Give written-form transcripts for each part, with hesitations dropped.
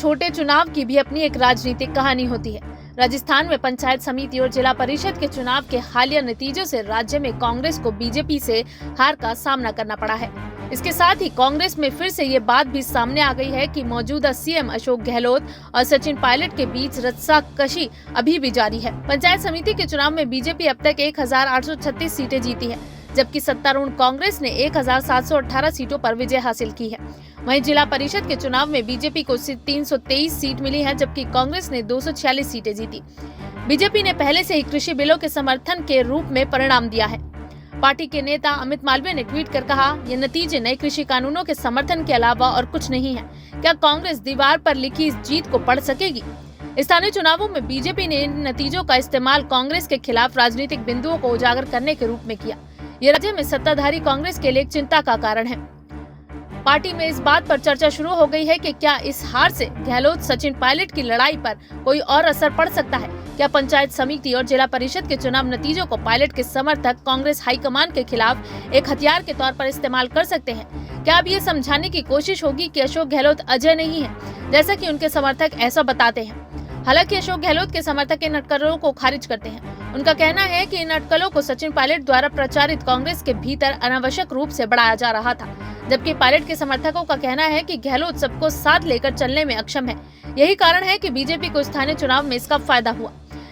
छोटे चुनाव की भी अपनी एक राजनीतिक कहानी होती है। राजस्थान में पंचायत समिति और जिला परिषद के चुनाव के हालिया नतीजों से राज्य में कांग्रेस को बीजेपी से हार का सामना करना पड़ा है। इसके साथ ही कांग्रेस में फिर से ये बात भी सामने आ गई है कि मौजूदा सीएम अशोक गहलोत और सचिन पायलट के बीच रस्साकशी अभी भी जारी है। पंचायत समिति के चुनाव में बीजेपी अब तक 1836 सीटें जीती है, जबकि सत्तारूढ़ कांग्रेस ने 1718 सीटों पर विजय हासिल की है। वहीं जिला परिषद के चुनाव में बीजेपी को 323 सीट मिली है, जबकि कांग्रेस ने 246 सीटें जीती। बीजेपी ने पहले से ही कृषि बिलों के समर्थन के रूप में परिणाम दिया है। पार्टी के नेता अमित मालवीय ने ट्वीट कर कहा, ये नतीजे नए कृषि कानूनों के समर्थन के अलावा और कुछ नहीं है। क्या कांग्रेस दीवार पर लिखी इस जीत को पढ़ सकेगी? स्थानीय चुनावों में बीजेपी ने इन नतीजों का इस्तेमाल कांग्रेस के खिलाफ राजनीतिक बिंदुओं को उजागर करने के रूप में किया। ये राज्य में सत्ताधारी कांग्रेस के लिए एक चिंता का कारण है। पार्टी में इस बात पर चर्चा शुरू हो गई है कि क्या इस हार से गहलोत सचिन पायलट की लड़ाई पर कोई और असर पड़ सकता है। क्या पंचायत समिति और जिला परिषद के चुनाव नतीजों को पायलट के समर्थक कांग्रेस हाईकमान के खिलाफ एक हथियार के तौर पर इस्तेमाल कर सकते हैं? क्या अब ये समझाने की कोशिश होगी कि अशोक गहलोत अजय नहीं है, जैसा कि उनके समर्थक ऐसा बताते हैं? हालांकि अशोक गहलोत के समर्थक इन अटकलों को खारिज करते हैं। उनका कहना है कि इन अटकलों को सचिन पायलट द्वारा प्रचारित कांग्रेस के भीतर अनावश्यक रूप से बढ़ाया जा रहा था, जबकि पायलट के समर्थकों का कहना है कि गहलोत सबको साथ लेकर चलने में अक्षम है। यही कारण है कि बीजेपी को स्थानीय चुनाव में इसका फायदा हुआ।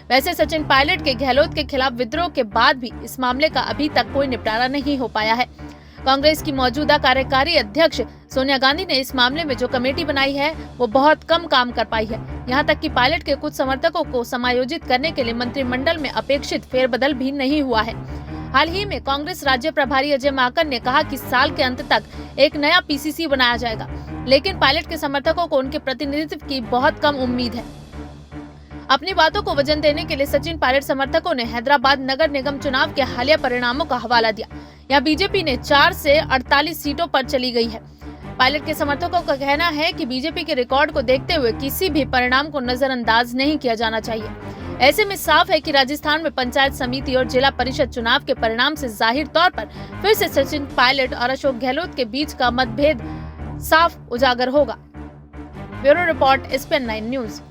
वैसे सचिन पायलट के गहलोत के खिलाफ विद्रोह के बाद भी इस मामले का अभी तक कोई निपटारा नहीं हो पाया है। कांग्रेस की मौजूदा कार्यकारी अध्यक्ष सोनिया गांधी ने इस मामले में जो कमेटी बनाई है वो बहुत कम काम कर पाई है। यहाँ तक कि पायलट के कुछ समर्थकों को समायोजित करने के लिए मंत्रिमंडल में अपेक्षित फेरबदल भी नहीं हुआ है। हाल ही में कांग्रेस राज्य प्रभारी अजय माकन ने कहा कि साल के अंत तक एक नया पीसीसी बनाया जाएगा, लेकिन पायलट के समर्थकों को उनके प्रतिनिधित्व की बहुत कम उम्मीद है। अपनी बातों को वजन देने के लिए सचिन पायलट समर्थकों ने हैदराबाद नगर निगम चुनाव के हालिया परिणामों का हवाला दिया। यहाँ बीजेपी ने 4 से 48 सीटों पर चली गई है। पायलट के समर्थकों का कहना है कि बीजेपी के रिकॉर्ड को देखते हुए किसी भी परिणाम को नजरअंदाज नहीं किया जाना चाहिए। ऐसे में साफ है कि राजस्थान में पंचायत समिति और जिला परिषद चुनाव के परिणाम से जाहिर तौर पर फिर से सचिन पायलट और अशोक गहलोत के बीच का मतभेद साफ उजागर होगा। Bureau report SPN9 news.